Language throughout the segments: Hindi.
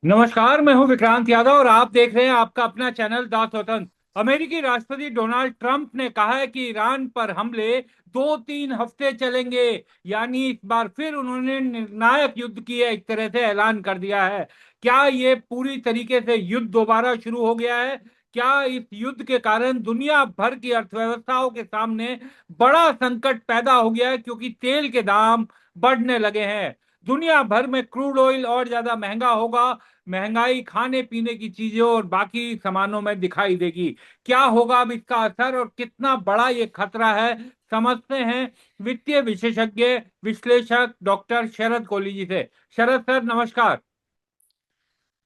नमस्कार, मैं हूं विक्रांत यादव और आप देख रहे हैं आपका अपना चैनल द स्वतंत्र। अमेरिकी राष्ट्रपति डोनाल्ड ट्रंप ने कहा है कि ईरान पर हमले 2-3 हफ्ते चलेंगे। यानी इस बार फिर उन्होंने निर्णायक युद्ध की है, एक तरह से ऐलान कर दिया है। क्या ये पूरी तरीके से युद्ध दोबारा शुरू हो गया है? क्या इस युद्ध के कारण दुनिया भर की अर्थव्यवस्थाओं के सामने बड़ा संकट पैदा हो गया है, क्योंकि तेल के दाम बढ़ने लगे हैं। दुनिया भर में क्रूड ऑयल और ज्यादा महंगा होगा। महंगाई खाने पीने की चीजों और बाकी सामानों में दिखाई देगी। क्या होगा अब इसका असर और कितना बड़ा ये खतरा है, समझते हैं वित्तीय विशेषज्ञ विश्लेषक डॉक्टर शरद कोहली जी से। शरद सर, नमस्कार।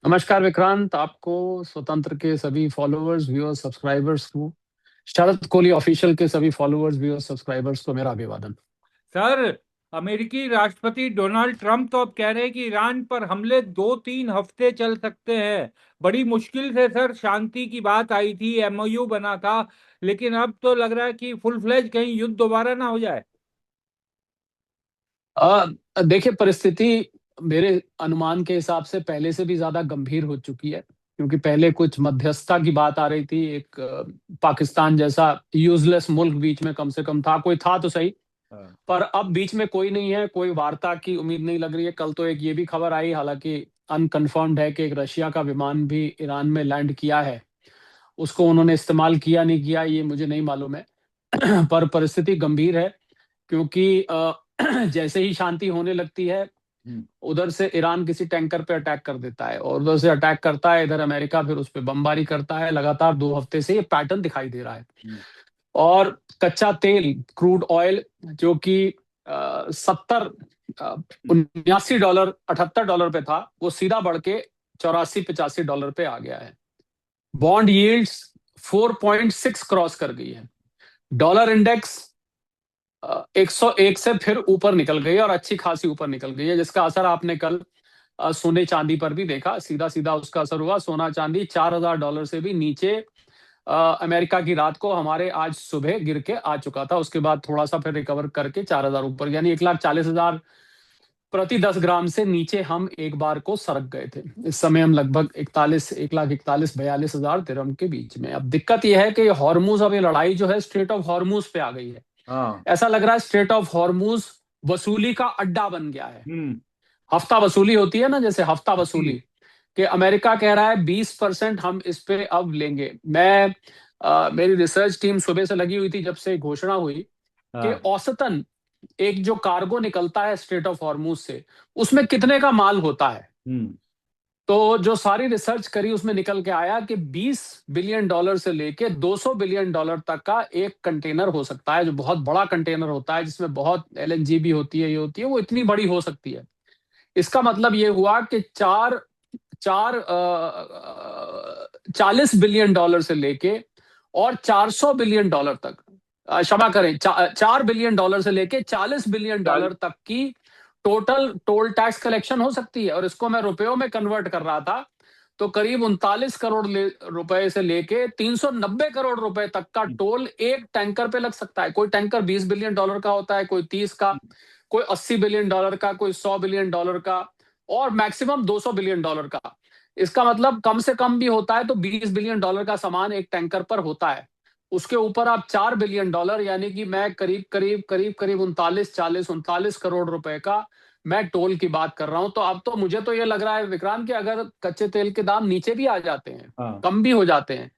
नमस्कार विक्रांत, आपको स्वतंत्र के सभी फॉलोअर्स, व्यूअर्स, सब्सक्राइबर्स को, शरद कोहली ऑफिशियल के सभी फॉलोअर्स, व्यूअर्स, सब्सक्राइबर्स को मेरा अभिवादन। सर, अमेरिकी राष्ट्रपति डोनाल्ड ट्रंप तो अब कह रहे हैं कि ईरान पर हमले 2-3 हफ्ते चल सकते हैं। बड़ी मुश्किल से सर शांति की बात आई थी, एमओयू बना था, लेकिन अब तो लग रहा है कि फुल फ्लेज कहीं युद्ध दोबारा ना हो जाए। देखिए, परिस्थिति मेरे अनुमान के हिसाब से पहले से भी ज्यादा गंभीर हो चुकी है, क्योंकि पहले कुछ मध्यस्थता की बात आ रही थी। एक पाकिस्तान जैसा यूजलेस मुल्क बीच में कम से कम था, कोई था तो सही, हाँ। पर अब बीच में कोई नहीं है, कोई वार्ता की उम्मीद नहीं लग रही है। कल तो एक ये भी खबर आई, हालांकि अनकंफर्म्ड है, कि एक रशिया का विमान भी ईरान में लैंड किया है। उसको उन्होंने इस्तेमाल किया नहीं किया ये मुझे नहीं मालूम है। पर परिस्थिति गंभीर है, क्योंकि जैसे ही शांति होने लगती है, हम्म। उधर से ईरान किसी टैंकर पे अटैक कर देता है, और उधर से अटैक करता है, इधर अमेरिका फिर उस पे बमबारी करता है। लगातार 2 हफ्ते से ये पैटर्न दिखाई दे रहा है। हम्म। और कच्चा तेल, क्रूड ऑयल, जो कि 70, $79, $78 पे था, वो सीधा बढ़ के 84-85 डॉलर पे आ गया है। बॉन्ड यील्ड्स 4.6 क्रॉस कर गई है। डॉलर इंडेक्स 101 से फिर ऊपर निकल गई है, और अच्छी खासी ऊपर निकल गई है, जिसका असर आपने कल सोने चांदी पर भी देखा। सीधा सीधा उसका असर हुआ। सोना चांदी $4000 से भी नीचे अमेरिका की रात को, हमारे आज सुबह गिर के आ चुका था। उसके बाद थोड़ा सा फिर रिकवर करके 4000 ऊपर, यानी 1,40,000 प्रति 10 ग्राम से नीचे हम एक बार को सरक गए थे। इस समय हम लगभग 1,41,42,000 दिरहम के बीच में। अब दिक्कत यह है कि हॉर्मूज, अब ये लड़ाई जो है स्ट्रेट ऑफ हॉर्मूज पे आ गई है। हाँ। ऐसा लग रहा है स्ट्रेट ऑफ हॉर्मूज वसूली का अड्डा बन गया है। हम्म। हफ्ता वसूली होती है ना, जैसे हफ्ता वसूली, जी। कि अमेरिका कह रहा है 20% हम इस पे अब लेंगे। मेरी रिसर्च टीम सुबह से लगी हुई थी जब से घोषणा हुई, कि हाँ। औसतन एक जो कार्गो निकलता है स्ट्रेट ऑफ हॉर्मूज से, उसमें कितने का माल होता है। हम्म। तो जो सारी रिसर्च करी, उसमें निकल के आया कि $20 बिलियन से लेके $200 बिलियन तक का एक कंटेनर हो सकता है, जो बहुत बड़ा कंटेनर होता है, जिसमें बहुत एलएनजी भी होती है, ये होती है, वो इतनी बड़ी हो सकती है। इसका मतलब ये हुआ कि चार चार 40 बिलियन डॉलर से लेके और $400 बिलियन तक, क्षमा करें, $4 बिलियन से लेके $40 बिलियन चाल। तक की टोटल टोल टैक्स कलेक्शन हो सकती है। और इसको मैं रुपयों में कन्वर्ट कर रहा था, तो करीब 39 करोड़ रुपए से लेके 390 करोड़ रुपए तक का टोल एक टैंकर पे लग सकता है। कोई टैंकर $20 बिलियन का होता है, कोई 30 का, कोई $80 बिलियन का, कोई $100 बिलियन का, और मैक्सिमम $200 बिलियन का। इसका मतलब कम से कम भी होता है तो $20 बिलियन का सामान एक टैंकर पर होता है। उसके ऊपर आप $4 बिलियन, यानी कि मैं करीब करीब करीब करीब 39 करोड़ रुपए का मैं टोल की बात कर रहा हूं। तो अब तो मुझे तो ये लग रहा है विक्रांत, कि अगर कच्चे तेल के दाम नीचे भी आ जाते हैं, हाँ। कम भी हो जाते हैं,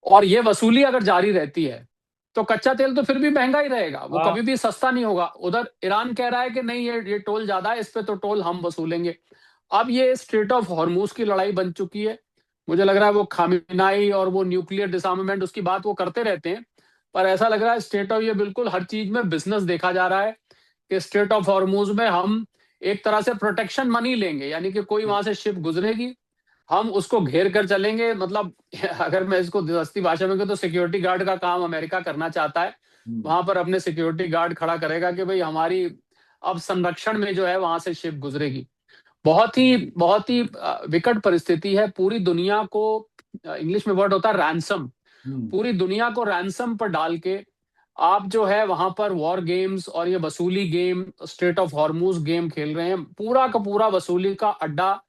और ये वसूली अगर जारी रहती है, तो कच्चा तेल तो फिर भी महंगा ही रहेगा, वो कभी हाँ। भी सस्ता नहीं होगा। उधर ईरान कह रहा है कि नहीं, ये टोल ज्यादा है, इस पे तो टोल हम वसूलेंगे। अब ये स्ट्रेट ऑफ हॉर्मूज की लड़ाई बन चुकी है। मुझे लग रहा है वो खामिनाई और वो न्यूक्लियर डिसआर्मामेंट, उसकी बात वो करते रहते हैं, पर ऐसा लग रहा है स्ट्रेट ऑफ, ये बिल्कुल हर चीज में बिजनेस देखा जा रहा है, कि स्ट्रेट ऑफ हॉर्मूज में हम एक तरह से प्रोटेक्शन मनी लेंगे, यानी कि कोई वहां से शिप गुजरेगी, हम उसको घेर कर चलेंगे। मतलब अगर मैं इसको दस्ती भाषा में कहूं, तो सिक्योरिटी गार्ड का काम अमेरिका करना चाहता है। हम्म। वहां पर अपने सिक्योरिटी गार्ड खड़ा करेगा, कि भाई हमारी अब संरक्षण में जो है वहां से शिप गुजरेगी। बहुत ही विकट परिस्थिति है। पूरी दुनिया को, इंग्लिश में वर्ड होता है रैंसम, हम्म। पूरी दुनिया को रैंसम पर डाल के आप जो है वहां पर वॉर गेम्स और ये वसूली game, straight of Hormuz game खेल रहे हैं। पूरा का पूरा वसूली का अड्डा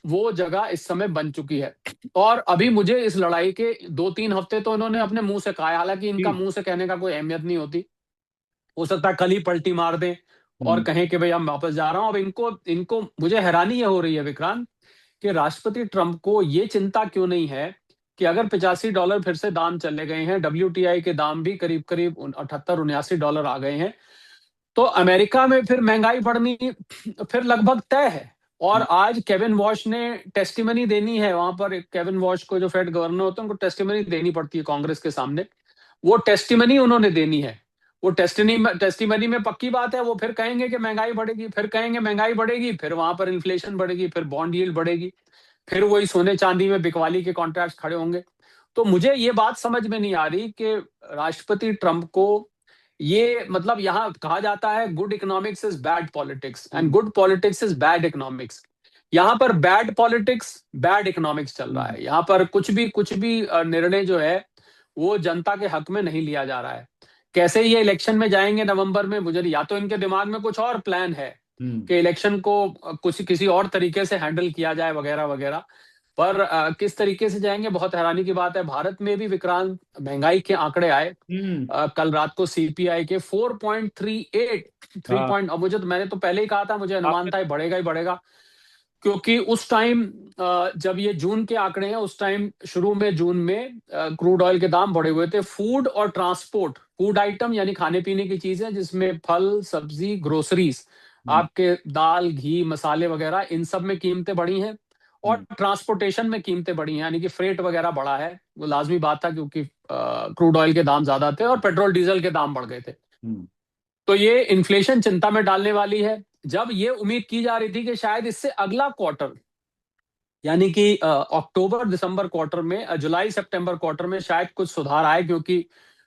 वो जगह इस समय बन चुकी है। और अभी मुझे इस लड़ाई के 2-3 हफ्ते तो इन्होंने अपने मुंह से कहा है, हालांकि इनका जी। मुंह से कहने का कोई अहमियत नहीं होती, हो सकता है कल ही पलटी मार दें और हम्म। कहें कि भाई हम वापस जा रहा हूं। अब इनको इनको मुझे हैरानी ये हो रही है विक्रांत, कि राष्ट्रपति ट्रंप को ये चिंता क्यों नहीं है कि अगर $85 फिर से दाम चले गए हैं, WTI के दाम भी करीब करीब 78-79 डॉलर आ गए हैं, तो अमेरिका में फिर महंगाई बढ़नी फिर लगभग तय है। और आज केविन वॉश ने टेस्टिमनी देनी है वहां पर। केविन वॉश को, जो फेड गवर्नर होते हैं, उनको टेस्टिमनी देनी पड़ती है कांग्रेस के सामने। वो टेस्टिमनी उन्होंने देनी है। वो टेस्टिमनी में पक्की बात है, वो फिर कहेंगे कि महंगाई बढ़ेगी, फिर कहेंगे महंगाई बढ़ेगी, फिर वहां पर इन्फ्लेशन बढ़ेगी, फिर बॉन्ड यील्ड बढ़ेगी, फिर वही सोने चांदी में बिकवाली के कॉन्ट्रैक्ट खड़े होंगे। तो मुझे ये बात समझ में नहीं आ रही कि राष्ट्रपति ट्रंप को ये, मतलब यहाँ कहा जाता है good economics is bad politics and hmm. Good politics is bad economics. यहाँ पर बैड पॉलिटिक्स बैड इकोनॉमिक्स चल रहा हम्म। है। यहाँ पर कुछ भी निर्णय जो है वो जनता के हक में नहीं लिया जा रहा है। कैसे ये इलेक्शन में जाएंगे नवंबर में, मुझे या तो इनके दिमाग में कुछ और प्लान है हम्म। कि इलेक्शन को कुछ किसी और तरीके से हैंडल किया जाए वगैरह वगैरह। पर किस तरीके से जाएंगे, बहुत हैरानी की बात है। भारत में भी विक्रांत महंगाई के आंकड़े आए हम्म। कल रात को, CPI के 4.38, 3 हाँ। पॉइंट। अब मैंने तो पहले ही कहा था, मुझे अनुमान आपने। था ये बढ़ेगा ही बढ़ेगा, क्योंकि उस टाइम जब ये जून के आंकड़े हैं, उस टाइम शुरू में जून में क्रूड ऑयल के दाम बढ़े हुए थे। फूड और ट्रांसपोर्ट, फूड आइटम यानी खाने पीने की चीजें, जिसमें फल सब्जी ग्रोसरीज, हम्म। आपके दाल घी मसाले वगैरह, इन सब में कीमतें बढ़ी हैं। और हम्म। ट्रांसपोर्टेशन में कीमतें बढ़ी हैं, यानी कि फ्रेट वगैरह बढ़ा है। वो लाजमी बात था, क्योंकि क्रूड ऑयल के दाम ज्यादा थे और पेट्रोल डीजल के दाम बढ़ गए थे। हम्म। तो ये इन्फ्लेशन चिंता में डालने वाली है। जब ये उम्मीद की जा रही थी कि शायद इससे अगला क्वार्टर, यानी कि अक्टूबर दिसंबर क्वार्टर में, जुलाई सितंबर क्वार्टर में शायद कुछ सुधार आए, क्योंकि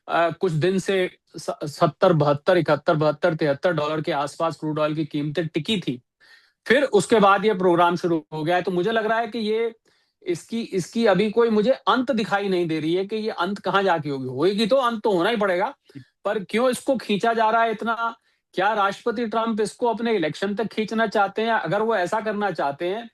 कुछ दिन से 70, 72, 71, 72, 73 के आसपास क्रूड ऑयल की कीमतें टिकी थी। फिर उसके बाद ये प्रोग्राम शुरू हो गया है। तो मुझे लग रहा है कि ये इसकी इसकी अभी कोई मुझे अंत दिखाई नहीं दे रही है कि ये अंत कहाँ जाके होगी तो अंत तो होना ही पड़ेगा। पर क्यों इसको खींचा जा रहा है इतना? क्या राष्ट्रपति ट्रंप इसको अपने इलेक्शन तक खींचना चाहते हैं? अगर वो ऐसा करना चाहते हैं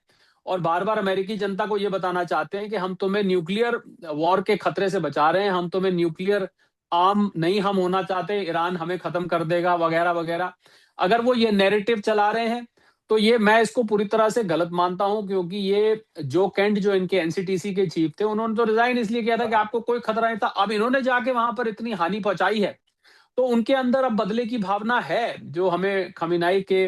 और बार बार अमेरिकी जनता को ये बताना चाहते हैं कि हम तुम्हें न्यूक्लियर वॉर के खतरे से बचा रहे हैं, हम तुम्हें न्यूक्लियर आर्म नहीं हम होना चाहते, ईरान हमें खत्म कर देगा वगैरह वगैरह, अगर वो ये नैरेटिव चला रहे हैं, तो ये मैं इसको पूरी तरह से गलत मानता हूं। क्योंकि ये जो कैंट, जो इनके एनसीटीसी के चीफ थे, उन्होंने तो रिजाइन इसलिए किया था कि आपको कोई खतरा नहीं था। अब इन्होंने जाके वहां पर इतनी हानि पहुंचाई है, तो उनके अंदर अब बदले की भावना है, जो हमें खमीनाई के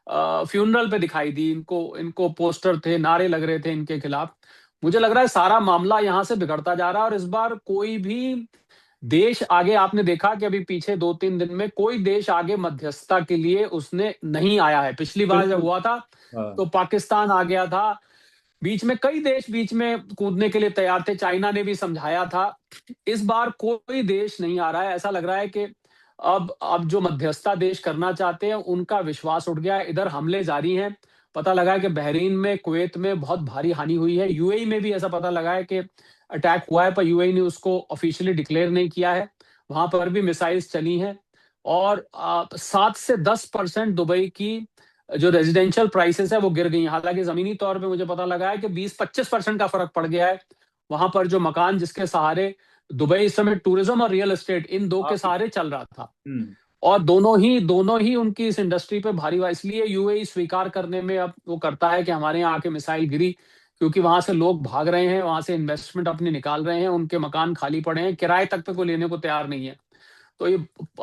फ्यूनरल पे दिखाई दी। इनको इनको पोस्टर थे, नारे लग रहे थे इनके खिलाफ। मुझे लग रहा है सारा मामला यहां से बिगड़ता जा रहा है। और इस बार कोई भी देश आगे, आपने देखा कि अभी पीछे 2-3 दिन में कोई देश आगे मध्यस्थता के लिए उसने नहीं आया है। पिछली बार जब बिल्कुल। हुआ था हाँ। तो पाकिस्तान आ गया था, बीच में कई देश बीच में कूदने के लिए तैयार थे, चाइना ने भी समझाया था। इस बार कोई देश नहीं आ रहा है। ऐसा लग रहा है कि अब जो मध्यस्थता देश करना चाहते हैं उनका विश्वास उठ गया है। इधर हमले जारी हैं। पता लगा है कि बहरीन में, कुवैत में बहुत भारी हानि हुई है। यूएई में भी ऐसा पता लगा है कि अटैक हुआ है, पर यूएई ने उसको ऑफिशियली डिक्लेयर नहीं किया है। वहां पर भी मिसाइल्स चली हैं। और 7 से 10% दुबई की जो रेजिडेंशियल प्राइसेस है वो गिर गई हैं। हालांकि जमीनी तौर पे मुझे पता लगा है कि 20-25% का फर्क पड़ गया है। वहां पर जो मकान जिसके सहारे दुबई इस समय टूरिज्म और रियल एस्टेट, इन दो के आप। सहारे चल रहा था, हम्म। और दोनों ही उनकी इस इंडस्ट्री पे भारी हुआ। इसलिए यूएई स्वीकार करने में अब वो करता है कि हमारे यहाँ आके मिसाइल गिरी, क्योंकि वहां से लोग भाग रहे हैं, वहां से इन्वेस्टमेंट अपनी निकाल रहे हैं, उनके मकान खाली पड़े हैं, किराए तक पे कोई लेने को तैयार नहीं है। तो ये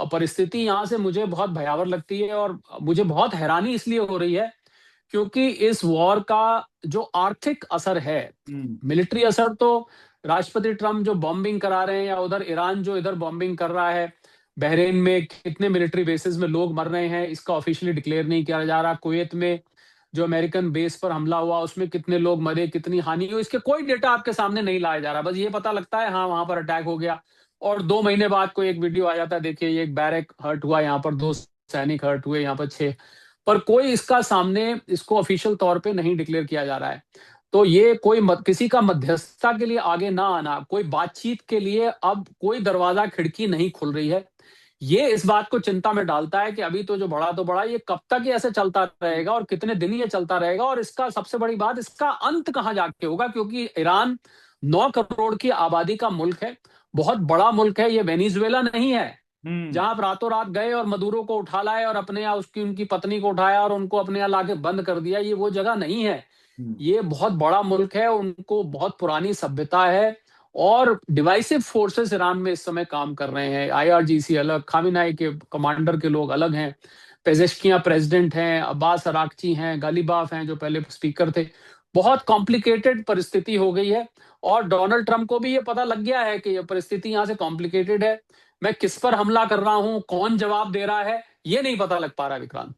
परिस्थिति यहाँ से मुझे बहुत भयावह लगती है। और मुझे बहुत हैरानी इसलिए हो रही है क्योंकि इस वॉर का जो आर्थिक असर है, हम्म। मिलिट्री असर तो, राष्ट्रपति ट्रम्प जो बॉम्बिंग करा रहे हैं, या उधर ईरान जो इधर बॉम्बिंग कर रहा है, बहरीन में कितने मिलिट्री बेसिस में लोग मर रहे हैं इसका ऑफिशियली डिक्लेयर नहीं किया जा रहा। कुवैत में जो अमेरिकन बेस पर हमला हुआ उसमें कितने लोग मरे, कितनी हानि हुई, इसके कोई डेटा आपके सामने नहीं लाया जा रहा। बस ये पता लगता है हाँ वहां पर अटैक हो गया, और 2 महीने बाद कोई एक वीडियो आ जाता है, देखिए ये एक बैरक हर्ट हुआ, यहाँ पर 2 सैनिक हर्ट हुए, यहाँ पर 6। पर कोई इसका सामने इसको ऑफिशियल तौर पे नहीं डिक्लेयर किया जा रहा है। तो ये किसी का मध्यस्थता के लिए आगे ना आना, कोई बातचीत के लिए अब कोई दरवाजा खिड़की नहीं खुल रही है। ये इस बात को चिंता में डालता है कि अभी तो जो बढ़ा तो बढ़ा, ये कब तक ये ऐसे चलता रहेगा और कितने दिन ये चलता रहेगा, और इसका सबसे बड़ी बात, इसका अंत कहाँ जाके होगा, क्योंकि ईरान 9 करोड़ की आबादी का मुल्क है, बहुत बड़ा मुल्क है, ये वेनेजुएला नहीं है हम्म। जहां आप रातों रात गए और मदुरो को उठा लाए और अपने यहाँ उसकी उनकी पत्नी को उठाया और उनको अपने यहाँ लाके बंद कर दिया। ये वो जगह नहीं है। हम्म। ये बहुत बड़ा मुल्क है, उनको बहुत पुरानी सभ्यता है, और डिवाइसिव फोर्सेस ईरान में इस समय काम कर रहे हैं। आईआरजीसी अलग, खामिनाई के कमांडर के लोग अलग हैं, पेजेश्कियां प्रेसिडेंट हैं, अब्बास अराक्ची हैं, गालिबाफ हैं जो पहले स्पीकर थे। बहुत कॉम्प्लिकेटेड परिस्थिति हो गई है, और डोनाल्ड ट्रंप को भी ये पता लग गया है कि ये परिस्थिति यहाँ से कॉम्प्लिकेटेड है। मैं किस पर हमला कर रहा हूँ, कौन जवाब दे रहा है, ये नहीं पता लग पा रहा विक्रांत।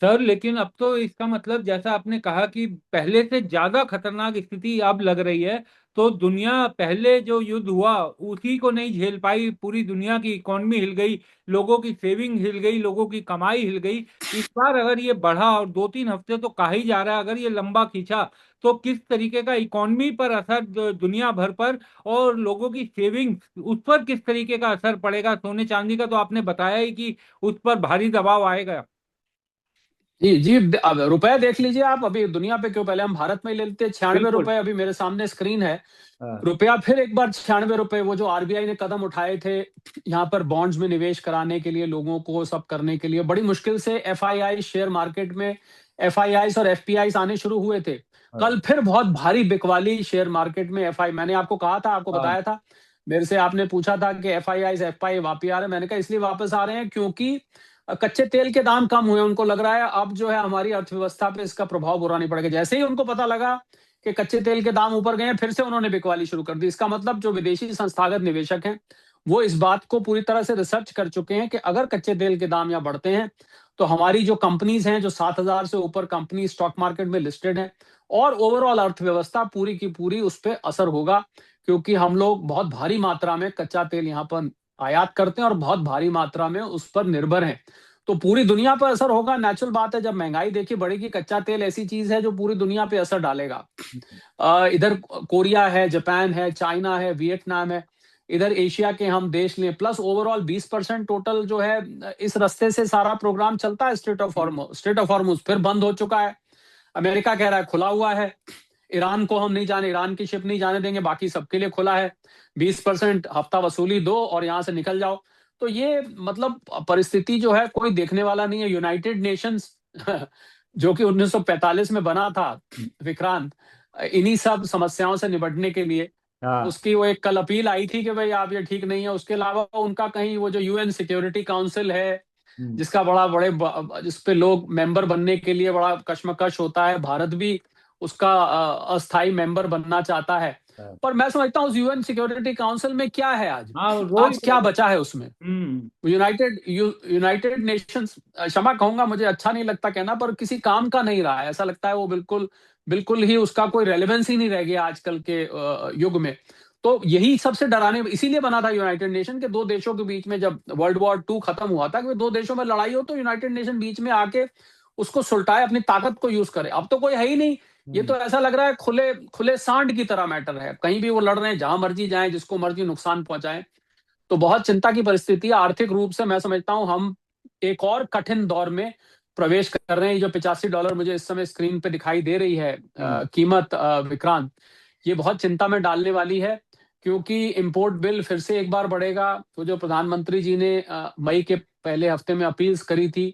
सर लेकिन अब तो इसका मतलब जैसा आपने कहा कि पहले से ज्यादा खतरनाक स्थिति अब लग रही है। तो दुनिया पहले जो युद्ध हुआ उसी को नहीं झेल पाई, पूरी दुनिया की इकोनॉमी हिल गई, लोगों की सेविंग हिल गई, लोगों की कमाई हिल गई। इस बार अगर ये बढ़ा, और 2-3 हफ्ते तो कहा ही जा रहा है, अगर ये लंबा खींचा तो किस तरीके का इकोनॉमी पर असर, दुनिया भर पर, और लोगों की सेविंग्स उस पर किस तरीके का असर पड़ेगा। सोने चांदी का तो आपने बताया ही कि उस पर भारी दबाव आएगा। जी जी, अब रुपए देख लीजिए आप, अभी दुनिया पे क्यों, पहले हम भारत में ही ले लेते हैं। 96 बिल्कुल। रुपए अभी मेरे सामने स्क्रीन है। हाँ। रुपया फिर एक बार 96 रुपए, वो जो आरबीआई ने कदम उठाए थे यहाँ पर बॉन्ड्स में निवेश कराने के लिए, लोगों को सब करने के लिए, बड़ी मुश्किल से एफआईआई शेयर मार्केट में, एफआईआई और एफपीआई आने शुरू हुए थे। हाँ। कल फिर बहुत भारी बिकवाली शेयर मार्केट में। एफआई, मैंने आपको कहा था, आपको हाँ। बताया था, मेरे से आपने पूछा था कि एफआईआई एफआई वापस आ रहे हैं। मैंने कहा इसलिए वापस आ रहे हैं क्योंकि कच्चे तेल के दाम कम हुए, उनको लग रहा है अब जो है हमारी अर्थव्यवस्था पे इसका प्रभाव बुरा नहीं पड़ेगा। जैसे ही उनको पता लगा कि कच्चे तेल के दाम ऊपर गए, फिर से उन्होंने बिकवाली शुरू कर दी। इसका मतलब जो विदेशी संस्थागत निवेशक हैं वो इस बात को पूरी तरह से रिसर्च कर चुके हैं कि अगर कच्चे तेल के दाम यहाँ बढ़ते हैं तो हमारी जो कंपनीज हैं, जो 7,000 से ऊपर कंपनी स्टॉक मार्केट में लिस्टेड है, और ओवरऑल अर्थव्यवस्था पूरी की पूरी उस पर असर होगा, क्योंकि हम लोग बहुत भारी मात्रा में कच्चा तेल यहाँ पर आयात करते हैं और बहुत भारी मात्रा में उस पर निर्भर हैं। तो पूरी दुनिया पर असर होगा। नेचुरल बात है, जब महंगाई देखिए बढ़ेगी, कच्चा तेल ऐसी चीज है जो पूरी दुनिया पे असर डालेगा। इधर कोरिया है, जापान है, चाइना है, वियतनाम है, इधर एशिया के हम देश लें, प्लस ओवरऑल 20% टोटल जो है इस रास्ते से सारा प्रोग्राम चलता है। स्ट्रेट ऑफ हॉर्मुज फिर बंद हो चुका है, अमेरिका कह रहा है खुला हुआ है। ईरान को हम नहीं जाने, ईरान की शिप नहीं जाने देंगे, बाकी सबके लिए खुला है। 20% हफ्ता वसूली दो और यहां से निकल जाओ। तो ये मतलब परिस्थिति जो है कोई देखने वाला नहीं है। यूनाइटेड नेशंस जो कि 1945 में बना था विक्रांत, इन्हीं सब समस्याओं से निपटने के लिए, हाँ। उसकी वो एक कल अपील आई थी कि भाई आप ये ठीक नहीं है। उसके अलावा उनका कहीं वो जो यूएन सिक्योरिटी काउंसिल है, हम्म। जिसका बड़ा बड़े जिस पे लोग मेंबर बनने के लिए बड़ा कश्मकश होता है, भारत भी उसका अस्थाई मेंबर बनना चाहता है। हाँ। पर मैं समझता हूँ उस यूएन सिक्योरिटी काउंसिल में क्या है आज, हाँ, आज क्या बचा है उसमें। हम्म। यूनाइटेड नेशंस, क्षमा कहूंगा, मुझे अच्छा नहीं लगता कहना, पर किसी काम का नहीं रहा है। ऐसा लगता है वो बिल्कुल बिल्कुल ही उसका कोई रेलेवेंस ही नहीं रह गया आजकल के युग में। तो यही सबसे डराने, इसीलिए बना था यूनाइटेड नेशन के, दो देशों के बीच में जब वर्ल्ड वॉर 2 खत्म हुआ था, कि दो देशों में लड़ाई हो तो यूनाइटेड नेशन बीच में आके उसको सुलटाए, अपनी ताकत को यूज करे। अब तो कोई है ही नहीं। ये हम्म। तो ऐसा लग रहा है खुले खुले सांड की तरह मैटर है, कहीं भी वो लड़ रहे हैं, जहां मर्जी जाएं, जिसको मर्जी नुकसान पहुंचाएं। तो बहुत चिंता की परिस्थिति है। आर्थिक रूप से मैं समझता हूं हम एक और कठिन दौर में प्रवेश कर रहे हैं। जो $85 मुझे इस समय स्क्रीन पे दिखाई दे रही है हम्म। कीमत, विक्रांत, ये बहुत चिंता में डालने वाली है, क्योंकि इंपोर्ट बिल फिर से एक बार बढ़ेगा। तो जो प्रधानमंत्री जी ने मई के पहले हफ्ते में अपील्स करी थी,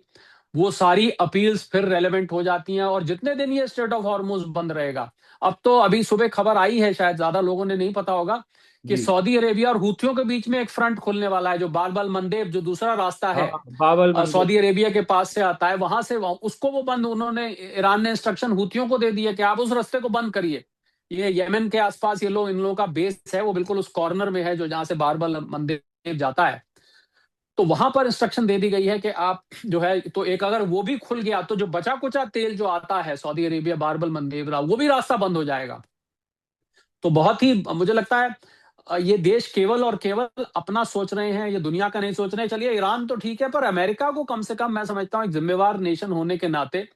वो सारी अपील्स फिर रेलेवेंट हो जाती हैं। और जितने दिन ये स्ट्रेट ऑफ हॉर्मुज बंद रहेगा, अब तो अभी सुबह खबर आई है, शायद ज्यादा लोगों ने नहीं पता होगा, कि जी। सऊदी अरेबिया और हूथियों के बीच में एक फ्रंट खुलने वाला है, जो बारबल मंदेब, जो दूसरा रास्ता हाँ, है बाबल मंदिर। सऊदी अरेबिया के पास से आता है, वहां से उसको वो बंद, उन्होंने, ईरान ने इंस्ट्रक्शन हूथियों को दे दिया कि आप उस रास्ते को बंद करिए। ये यमन के आसपास ये लोग, इन लोगों का बेस है, वो बिल्कुल उस कॉर्नर में है जो जहां से बारबल मंदिर जाता है। तो वहां पर इंस्ट्रक्शन दे दी गई है कि आप जो है, तो एक अगर वो भी खुल गया तो जो बचा कुचा तेल जो आता है सऊदी अरेबिया, बारबल मंदेब, वो भी रास्ता बंद हो जाएगा। तो बहुत ही मुझे लगता है ये देश केवल और केवल अपना सोच रहे हैं, ये दुनिया का नहीं सोच रहे हैं। चलिए ईरान तो ठीक है, पर अमेरिका को कम से कम मैं समझता हूँ एक जिम्मेवार नेशन होने के नाते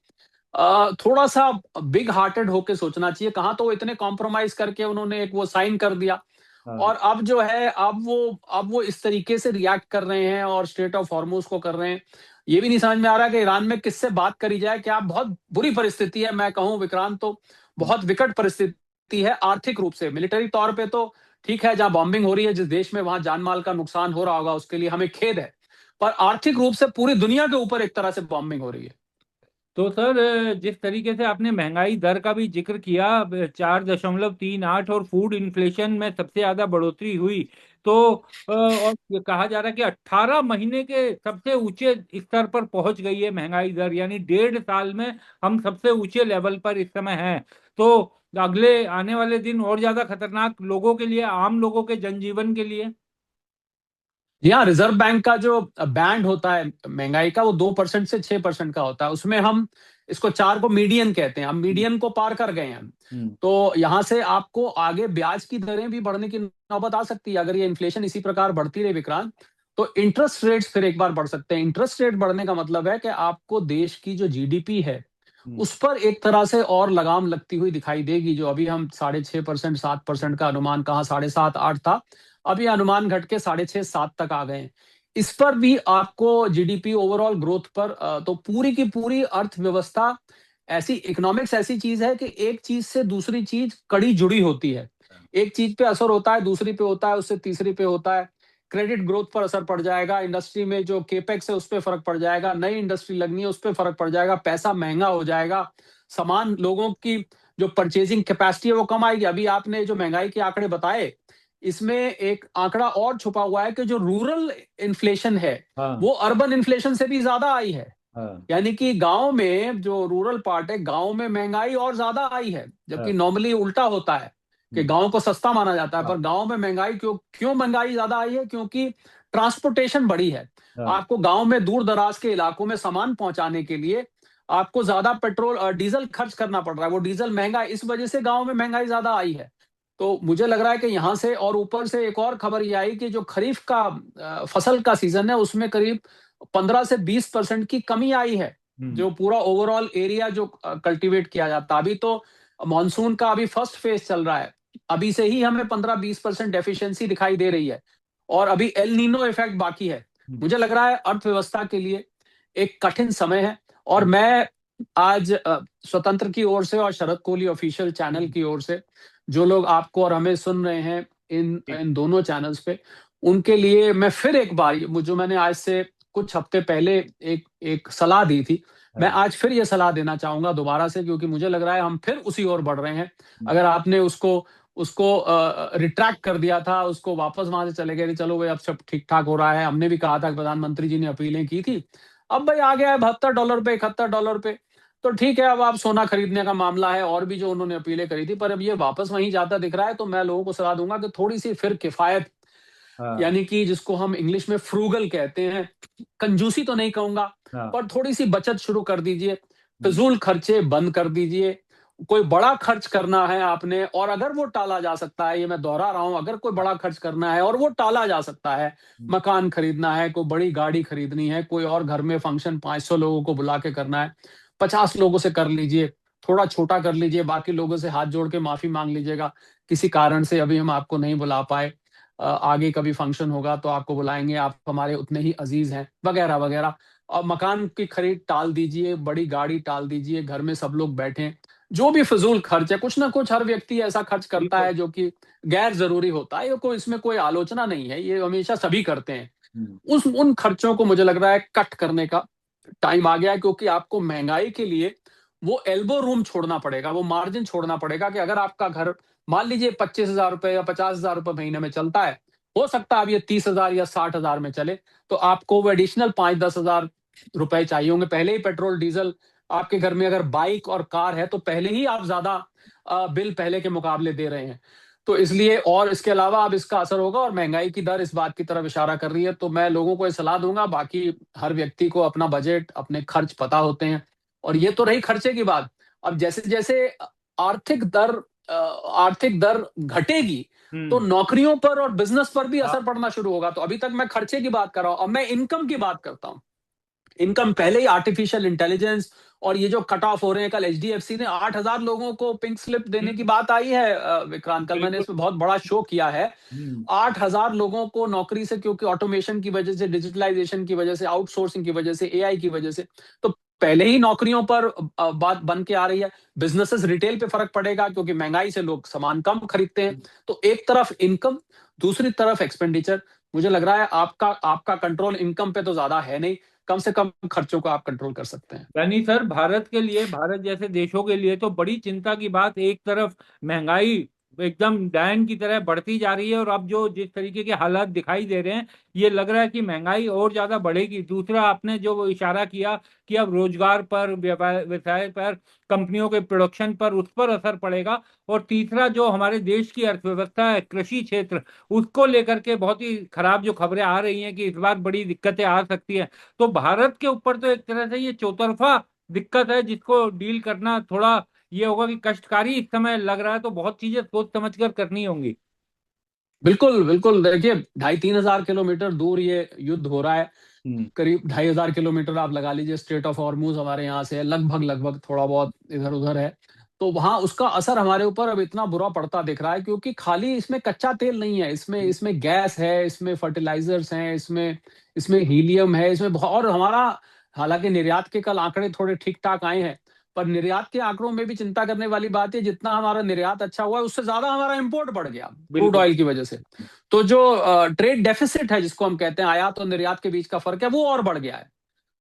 थोड़ा सा बिग हार्टेड होके सोचना चाहिए। कहाँ तो वो इतने कॉम्प्रोमाइज करके उन्होंने एक वो साइन कर दिया, हाँ। और अब जो है, अब वो इस तरीके से रिएक्ट कर रहे हैं और स्ट्रेट ऑफ हॉर्मुज को कर रहे हैं। ये भी नहीं समझ में आ रहा कि ईरान में किससे बात करी जाए। क्या बहुत बुरी परिस्थिति है, मैं कहूं विक्रांत, तो बहुत विकट परिस्थिति है आर्थिक रूप से। मिलिट्री तौर पे तो ठीक है, जहां बॉम्बिंग हो रही है जिस देश में, वहां जान माल का नुकसान हो रहा होगा, उसके लिए हमें खेद है। पर आर्थिक रूप से पूरी दुनिया के ऊपर एक तरह से बॉम्बिंग हो रही है। तो सर, जिस तरीके से आपने महंगाई दर का भी जिक्र किया, 4.38, और फूड इन्फ्लेशन में सबसे ज्यादा बढ़ोतरी हुई, तो और ये कहा जा रहा है कि 18 महीने के सबसे ऊंचे स्तर पर पहुंच गई है महंगाई दर, यानी 1.5 साल में हम सबसे ऊंचे लेवल पर इस समय हैं। तो अगले आने वाले दिन और ज्यादा खतरनाक लोगों के लिए, आम लोगों के जनजीवन के लिए। जी हाँ, रिजर्व बैंक का जो बैंड होता है महंगाई का, वो 2% से 6% का होता है। उसमें हम इसको चार को मीडियन कहते हैं, हम मीडियन को पार कर गए हैं। हम्म। तो यहां से आपको आगे ब्याज की दरें भी बढ़ने की नौबत आ सकती है अगर ये इन्फ्लेशन इसी प्रकार बढ़ती रही विक्रांत। तो इंटरेस्ट रेट्स फिर एक बार बढ़ सकते हैं। इंटरेस्ट रेट बढ़ने का मतलब है कि आपको देश की जो जीडीपी है हम्म। उस पर एक तरह से और लगाम लगती हुई दिखाई देगी। जो अभी हम 6.5%, 7% का अनुमान, कहा 7.5 8 था, अब ये अनुमान घट के 6.5 7 तक आ गए हैं। इस पर भी आपको जीडीपी ओवरऑल ग्रोथ पर तो पूरी की पूरी अर्थव्यवस्था, ऐसी इकोनॉमिक्स ऐसी चीज है कि एक चीज से दूसरी चीज कड़ी जुड़ी होती है। एक चीज पे असर होता है, दूसरी पे होता है, उससे तीसरी पे होता है। क्रेडिट ग्रोथ पर असर पड़ जाएगा, इंडस्ट्री में जो केपेक्स है उस पर फर्क पड़ जाएगा, नई इंडस्ट्री लगनी है उस पर फर्क पड़ जाएगा, पैसा महंगा हो जाएगा, सामान लोगों की जो परचेजिंग कैपेसिटी है वो कम आएगी। अभी आपने जो महंगाई के आंकड़े बताए, इसमें एक आंकड़ा और छुपा हुआ है कि जो रूरल इन्फ्लेशन है हाँ। वो अर्बन इन्फ्लेशन से भी ज्यादा आई है। हाँ। यानी कि गांव में जो रूरल पार्ट है, गांव में महंगाई और ज्यादा आई है, हाँ। जबकि नॉर्मली उल्टा होता है कि हम्म। गांव को सस्ता माना जाता है। हाँ। पर गांव में महंगाई क्यों क्यों महंगाई ज्यादा आई है? क्योंकि ट्रांसपोर्टेशन बढ़ी है। हाँ। आपको गांव में दूर दराज के इलाकों में सामान पहुंचाने के लिए आपको ज्यादा पेट्रोल और डीजल खर्च करना पड़ रहा है। वो डीजल महंगा है, इस वजह से गांव में महंगाई ज्यादा आई है। तो मुझे लग रहा है कि यहां से, और ऊपर से एक और खबर ये आई कि जो खरीफ का फसल का सीजन है उसमें करीब 15 से 20% की कमी आई है। हम्म। जो पूरा ओवरऑल एरिया जो कल्टीवेट किया जाता, अभी तो मॉनसून का अभी फर्स्ट फेज चल रहा है, अभी से ही हमें 15-20% डेफिशिएंसी दिखाई दे रही है, और अभी एल नीनो इफेक्ट बाकी है। हम्म। मुझे लग रहा है अर्थव्यवस्था के लिए एक कठिन समय है। और हम्म। मैं आज स्वतंत्र की ओर से और शरद कोहली ऑफिशियल चैनल हम्म। की ओर से, जो लोग आपको और हमें सुन रहे हैं इन ठीक। इन दोनों चैनल्स पे, उनके लिए मैं फिर एक बार, जो मैंने आज से कुछ हफ्ते पहले एक एक सलाह दी थी, मैं हाँ। आज फिर ये सलाह देना चाहूंगा दोबारा से, क्योंकि मुझे लग रहा है हम फिर उसी ओर बढ़ रहे हैं। हम्म। अगर आपने उसको उसको रिट्रैक्ट कर दिया था, उसको वापस वहां से चले गए थे, चलो भाई अब सब ठीक ठाक हो रहा है, हमने भी कहा था कि प्रधानमंत्री जी ने अपीलें की थी, अब भाई आ गया है $72 पे, $71 पे, तो ठीक है, अब आप सोना खरीदने का मामला है, और भी जो उन्होंने अपीलें करी थी, पर अब ये वापस वहीं जाता दिख रहा है। तो मैं लोगों को सलाह दूंगा कि थोड़ी सी फिर किफायत, हाँ। यानी कि जिसको हम इंग्लिश में फ्रूगल कहते हैं, कंजूसी तो नहीं कहूंगा, हाँ। पर थोड़ी सी बचत शुरू कर दीजिए। हम्म। फिजूल खर्चे बंद कर दीजिए। कोई बड़ा खर्च करना है आपने, और अगर वो टाला जा सकता है, ये मैं दोहरा रहा हूं, अगर कोई बड़ा खर्च करना है और वो टाला जा सकता है, हम्म। मकान खरीदना है, कोई बड़ी गाड़ी खरीदनी है, कोई और घर में फंक्शन 500 लोगों को बुला के करना है, 50 लोगों से कर लीजिए, थोड़ा छोटा कर लीजिए, बाकी लोगों से हाथ जोड़ के माफी मांग लीजिएगा, किसी कारण से अभी हम आपको नहीं बुला पाए, आगे कभी फंक्शन होगा तो आपको बुलाएंगे, आप हमारे उतने ही अजीज हैं, वगैरह वगैरह। और मकान की खरीद टाल दीजिए, बड़ी गाड़ी टाल दीजिए, घर में सब लोग बैठें। जो भी फिजूल खर्च है, कुछ ना कुछ हर व्यक्ति ऐसा खर्च करता बिल्कुल। है जो कि गैर जरूरी होता है, ये कोई, इसमें कोई आलोचना नहीं है, ये हमेशा सभी करते हैं। हम्म। उस उन खर्चों को मुझे लग रहा है कट करने का टाइम आ गया है, क्योंकि आपको महंगाई के लिए वो एल्बो रूम छोड़ना पड़ेगा, वो मार्जिन छोड़ना पड़ेगा कि अगर आपका घर मान लीजिए 25,000 रुपए या 50,000 रुपए महीने में चलता है, हो सकता है अब ये 30,000 या 60,000 में चले, तो आपको वो एडिशनल 5-10 हजार रुपए चाहिए होंगे। पहले ही पेट्रोल डीजल, आपके घर में अगर बाइक और कार है तो पहले ही आप ज्यादा बिल पहले के मुकाबले दे रहे हैं। तो इसलिए, और इसके अलावा अब इसका असर होगा, और महंगाई की दर इस बात की तरफ इशारा कर रही है। तो मैं लोगों को ये सलाह दूंगा, बाकी हर व्यक्ति को अपना बजट, अपने खर्च पता होते हैं। और ये तो रही खर्चे की बात। अब जैसे जैसे आर्थिक दर आर्थिक दर घटेगी, तो हम्म। नौकरियों पर और बिजनेस पर भी हाँ। असर पड़ना शुरू होगा। तो अभी तक मैं खर्चे की बात कर रहा हूं, अब मैं इनकम की बात करता हूं। इनकम पहले ही आर्टिफिशियल इंटेलिजेंस और ये जो कट ऑफ हो रहे हैं, कल एचडीएफसी ने 8,000 लोगों को पिंक स्लिप देने की बात आई है विक्रांत, कल मैंने बिल्कुल। इसमें बहुत बड़ा शो किया है। हम्म। 8,000 लोगों को नौकरी से, क्योंकि ऑटोमेशन की वजह से, डिजिटलाइजेशन की वजह से, आउटसोर्सिंग की वजह से, एआई की वजह से, तो पहले ही नौकरियों पर बात बन के आ रही है। बिजनेसेस रिटेल पे फर्क पड़ेगा क्योंकि महंगाई से लोग सामान कम खरीदते हैं। तो एक तरफ इनकम, दूसरी तरफ एक्सपेंडिचर। मुझे लग रहा है आपका आपका कंट्रोल इनकम पे तो ज्यादा है नहीं, कम से कम खर्चों को आप कंट्रोल कर सकते हैं। यानी सर, भारत के लिए, भारत जैसे देशों के लिए तो बड़ी चिंता की बात, एक तरफ महंगाई एकदम डायन की तरह बढ़ती जा रही है, और अब जो जिस तरीके के हालात दिखाई दे रहे हैं, ये लग रहा है कि महंगाई और ज्यादा बढ़ेगी। दूसरा, आपने जो वो इशारा किया कि अब रोजगार पर, व्यवसाय पर, कंपनियों के प्रोडक्शन पर, उस पर असर पड़ेगा। और तीसरा, जो हमारे देश की अर्थव्यवस्था है, कृषि क्षेत्र, उसको लेकर के बहुत ही खराब जो खबरें आ रही हैं कि इस बार बड़ी दिक्कतें आ सकती है। तो भारत के ऊपर तो एक तरह से ये चौतरफा दिक्कत है, जिसको डील करना थोड़ा ये होगा कि कष्टकारी इस समय लग रहा है। तो बहुत चीजें सोच समझ कर करनी होंगी। बिल्कुल बिल्कुल, देखिए 2,500-3,000 किलोमीटर दूर ये युद्ध हो रहा है। हम्म। करीब 2,500 किलोमीटर आप लगा लीजिए, स्ट्रेट ऑफ हॉर्मूज हमारे यहाँ से है, लगभग लगभग, थोड़ा बहुत इधर उधर है। तो वहां उसका असर हमारे ऊपर अब इतना बुरा पड़ता दिख रहा है, क्योंकि खाली इसमें कच्चा तेल नहीं है, इसमें इसमें गैस है, इसमें फर्टिलाइजर्स हैं, इसमें इसमें हीलियम है, इसमें और हमारा, हालांकि निर्यात के कल आंकड़े थोड़े ठीक ठाक आए हैं, पर निर्यात के आंकड़ों में भी चिंता करने वाली बात है, जितना हमारा निर्यात अच्छा हुआ है उससे ज्यादा हमारा इंपोर्ट बढ़ गया क्रूड बिल्कुल। ऑयल की वजह से। तो जो ट्रेड डेफिसिट है, जिसको हम कहते हैं आयात और निर्यात के बीच का फर्क है, वो और बढ़ गया है।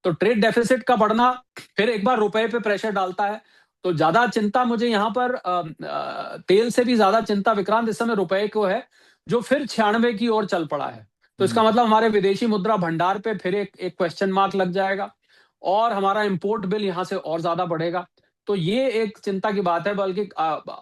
तो ट्रेड डेफिसिट का बढ़ना फिर एक बार रुपए पे प्रेशर डालता है। तो ज्यादा चिंता मुझे यहाँ पर तेल से भी ज्यादा चिंता विक्रांत इस समय रुपए को है, जो फिर 96 की ओर चल पड़ा है। तो हम्म। इसका मतलब हमारे विदेशी मुद्रा भंडार पे फिर एक क्वेश्चन मार्क लग जाएगा, और हमारा इंपोर्ट बिल यहाँ से और ज्यादा बढ़ेगा। तो ये एक चिंता की बात है, बल्कि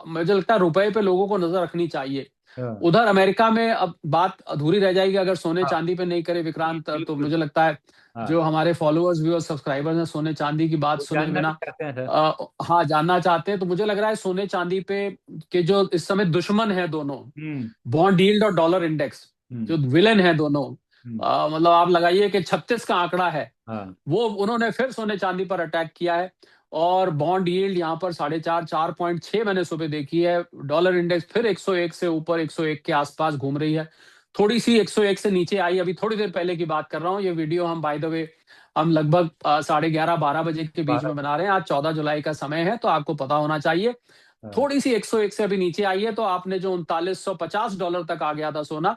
मुझे लगता है रुपए पे लोगों को नजर रखनी चाहिए। हाँ। उधर अमेरिका में अब बात अधूरी रह जाएगी अगर सोने हाँ। चांदी पे नहीं करे विक्रांत, तो बिल्कुल। मुझे लगता है हाँ। जो हमारे फॉलोअर्स व्यूअर्स सब्सक्राइबर्स हैं, सोने चांदी की बात वो सुने जानना भी बिना चाहते हैं सर। हाँ जानना चाहते हैं। तो मुझे लग रहा है सोने चांदी पे के जो इस समय दुश्मन है दोनों, हम्म। बॉन्ड यील्ड और डॉलर इंडेक्स, हम्म। जो विलेन है दोनों, हम्म। मतलब आप लगाइए कि 36 का आंकड़ा है, हाँ। वो उन्होंने फिर सोने चांदी पर अटैक किया है। और बॉन्ड यील्ड यहाँ पर 4.5, 4.6 मैंने सुबह देखी है। डॉलर इंडेक्स फिर 101 से ऊपर, 101 के आसपास घूम रही है। थोड़ी सी 101 से नीचे आई, अभी थोड़ी देर पहले की बात कर रहा हूँ। ये वीडियो हम बाय द वे हम लगभग 11:30-12 बजे के बीच में 12। बना रहे हैं। आज 14 जुलाई का समय है, तो आपको पता होना चाहिए। हाँ। थोड़ी सी 101 से अभी नीचे आई है, तो आपने जो $3950 तक आ गया था सोना,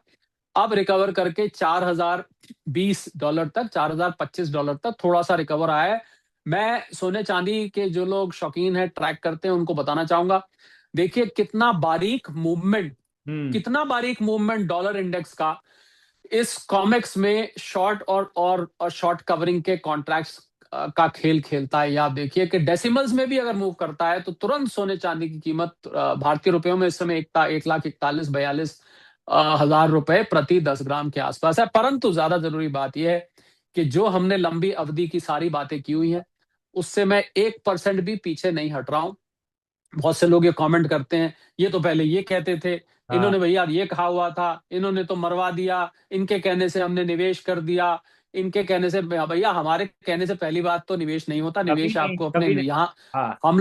अब रिकवर करके $4,020 तक, $4,025 तक थोड़ा सा रिकवर आया है। मैं सोने चांदी के जो लोग शौकीन है, ट्रैक करते हैं, उनको बताना चाहूंगा, देखिए कितना बारीक मूवमेंट, हम्म। कितना बारीक मूवमेंट डॉलर इंडेक्स का इस कॉमेक्स में शॉर्ट और शॉर्ट कवरिंग के कॉन्ट्रैक्ट्स का खेल खेलता है। या आप देखिए कि डेसिमल्स में भी अगर मूव करता है, तो तुरंत सोने चांदी की कीमत भारतीय रुपयों में इस समय 1,41,42 हजार रुपए प्रति 10 ग्राम के आसपास है। परंतु ज्यादा जरूरी बात यह है कि जो हमने लंबी अवधि की सारी बातें की हुई हैं, उससे मैं 1% भी पीछे नहीं हट रहा हूं। बहुत से लोग ये कमेंट करते हैं, ये तो पहले ये कहते थे, हाँ। इन्होंने भैया ये कहा हुआ था, इन्होंने तो मरवा दिया, इनके कहने से हमने निवेश कर दिया, इनके कहने से। भैया हमारे कहने से पहली बात तो निवेश नहीं होता, कभी निवेश नहीं, आपको अपने कभी नहीं। यहाँ, हाँ। हम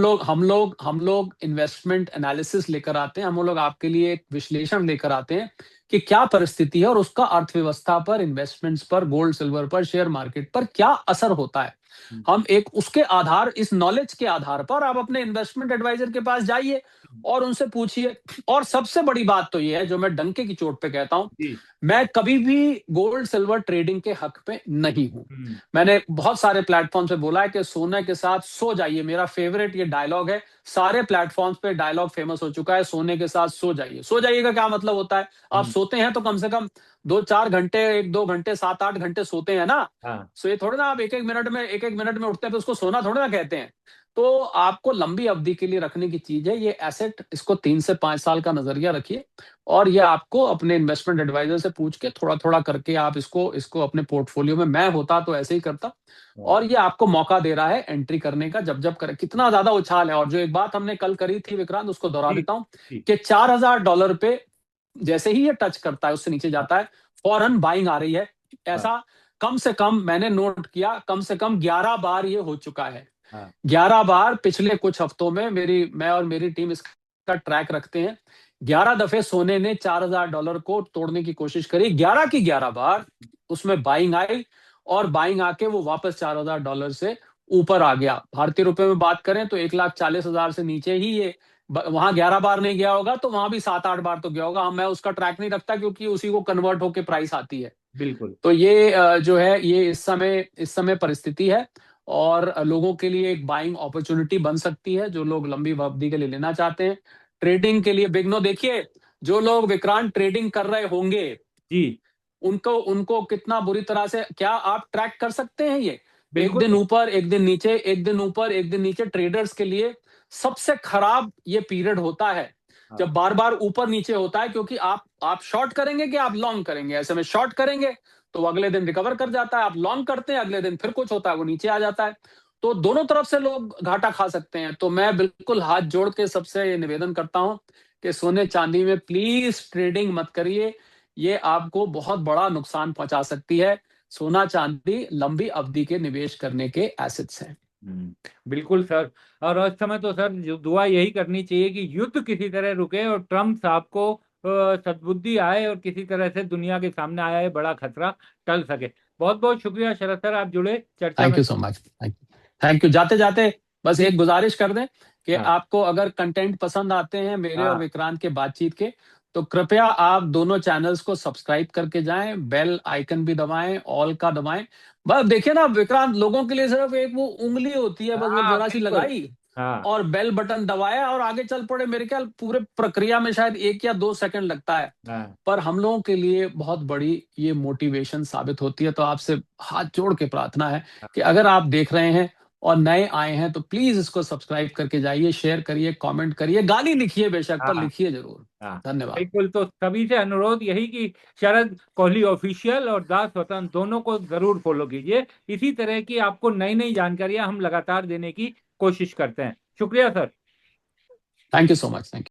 लोग इन्वेस्टमेंट एनालिसिस लेकर आते हैं, हम लोग आपके लिए एक विश्लेषण लेकर आते हैं कि क्या परिस्थिति है और उसका अर्थव्यवस्था पर, इन्वेस्टमेंट्स पर, गोल्ड सिल्वर पर, शेयर मार्केट पर क्या असर होता है। हम्म। हम एक उसके आधार, इस नॉलेज के आधार पर आप अपने इन्वेस्टमेंट एडवाइजर के पास जाइए और उनसे पूछिए। और सबसे बड़ी बात तो ये है, जो मैं डंके की चोट पे कहता हूं, जी। मैं कभी भी गोल्ड सिल्वर ट्रेडिंग के हक पे नहीं हूं। हम्म। मैंने बहुत सारे प्लेटफॉर्म पे बोला है कि सोने के साथ सो जाइए, मेरा फेवरेट ये डायलॉग है। सारे प्लेटफॉर्म्स पे डायलॉग फेमस हो चुका है, सोने के साथ सो जाइए। सो जाइए का क्या मतलब होता है? आप हम्म। सोते हैं तो कम से कम 2-4 घंटे, 1-2 घंटे, 7-8 घंटे सोते हैं ना। हाँ। सो ये थोड़ा ना आप एक एक मिनट में उठते हैं तो उसको सोना थोड़ा ना कहते हैं। तो आपको लंबी अवधि के लिए रखने की चीज है ये एसेट, इसको 3 से 5 साल का नजरिया रखिए। और ये आपको अपने इन्वेस्टमेंट एडवाइजर से पूछ के थोड़ा थोड़ा करके आप इसको इसको अपने पोर्टफोलियो में, मैं होता तो ऐसे ही करता। हाँ। और ये आपको मौका दे रहा है एंट्री करने का, जब जब करे। कितना ज्यादा उछाल है। और जो एक बात हमने कल करी थी विक्रांत, उसको दोहरा जी। देता हूं जी। कि $4,000 पे जैसे ही ये टच करता है, उससे नीचे हाँ। जाता है, फौरन बाइंग आ रही है। हाँ। ऐसा कम से कम मैंने नोट किया, कम से कम 11 बार ये हो चुका है। हाँ 11 बार पिछले कुछ हफ्तों में मैं और मेरी टीम इसका ट्रैक रखते हैं। 11 दफे सोने ने $4,000 को तोड़ने की कोशिश करी, 11 की 11 बार उसमें बाइंग आई, और बाइंग आके वो वापस $4,000 से ऊपर आ गया। भारतीय रुपए में बात करें तो 1,40,000 से नीचे ही ये वहां 11 बार नहीं गया होगा, तो वहां भी 7-8 बार तो गया होगा। मैं उसका ट्रैक नहीं रखता क्योंकि उसी को कन्वर्ट होके प्राइस आती है। बिल्कुल। तो ये जो है ये इस समय परिस्थिति है, और लोगों के लिए एक बाइंग अपॉर्चुनिटी बन सकती है, जो लोग लंबी अवधि के लिए लेना चाहते हैं। ट्रेडिंग के लिए बिगनो देखिए, जो लोग विक्रांत ट्रेडिंग कर रहे होंगे, जी उनको उनको कितना बुरी तरह से, क्या आप ट्रैक कर सकते हैं ये? एक बिल्कुल। दिन ऊपर, एक दिन नीचे, एक दिन ऊपर, एक दिन नीचे। ट्रेडर्स के लिए सबसे खराब ये पीरियड होता है, हाँ जब बार बार ऊपर नीचे होता है, क्योंकि आप शॉर्ट करेंगे कि आप लॉन्ग करेंगे। ऐसे में शॉर्ट करेंगे तो वो अगले दिन रिकवर कर जाता है, आप लॉन्ग करते हैं अगले दिन फिर कुछ होता है, वो नीचे आ जाता है। तो दोनों तरफ से लोग घाटा खा सकते हैं। तो मैं बिल्कुल हाथ जोड़ के सबसे निवेदन करता हूं कि सोने चांदी में प्लीज ट्रेडिंग मत करिए, ये आपको बहुत बड़ा नुकसान पहुंचा सकती है। सोना चांदी लंबी अवधि के निवेश करने के एसेट्स हैं। बिल्कुल सर। और उस समय तो सर दुआ यही करनी चाहिए कि युद्ध किसी तरह रुके और ट्रम्प साहब को सद्बुद्धि आए और किसी तरह से दुनिया के सामने आया है बड़ा खतरा टल सके। बहुत बहुत शुक्रिया शरद सर, आप जुड़े चर्चा थैंक में। You so much, thank you. जाते जाते बस जी। एक गुजारिश कर दें कि हाँ आपको अगर कंटेंट पसंद आते हैं मेरे और हाँ विक्रांत के बातचीत के, तो कृपया आप दोनों चैनल्स को सब्सक्राइब करके जाएं, बेल आइकन भी दबाएं, ऑल का दबाएं। बस देखिए ना विक्रांत, लोगों के लिए सिर्फ एक वो उंगली होती है, बस वो हाँ जरा सी बिल्कुल। लगाई हाँ और बेल बटन दबाया और आगे चल पड़े। मेरे ख्याल पूरे प्रक्रिया में शायद 1 या 2 सेकंड लगता है, हाँ पर हम लोगों के लिए बहुत बड़ी ये मोटिवेशन साबित होती है। तो आपसे हाथ जोड़ के प्रार्थना है कि अगर आप देख रहे हैं और नए आए हैं तो प्लीज इसको सब्सक्राइब करके जाइए, शेयर करिए, कमेंट करिए, गाली लिखिए बेशक, पर हाँ लिखिए जरूर। हाँ धन्यवाद। बिल्कुल। तो सभी से अनुरोध यही कि शरद कोहली ऑफिशियल और दास वतन दोनों को जरूर फॉलो कीजिए। इसी तरह की आपको नई नई जानकारियां हम लगातार देने की कोशिश करते हैं। शुक्रिया sir. Thank you so much, thank you.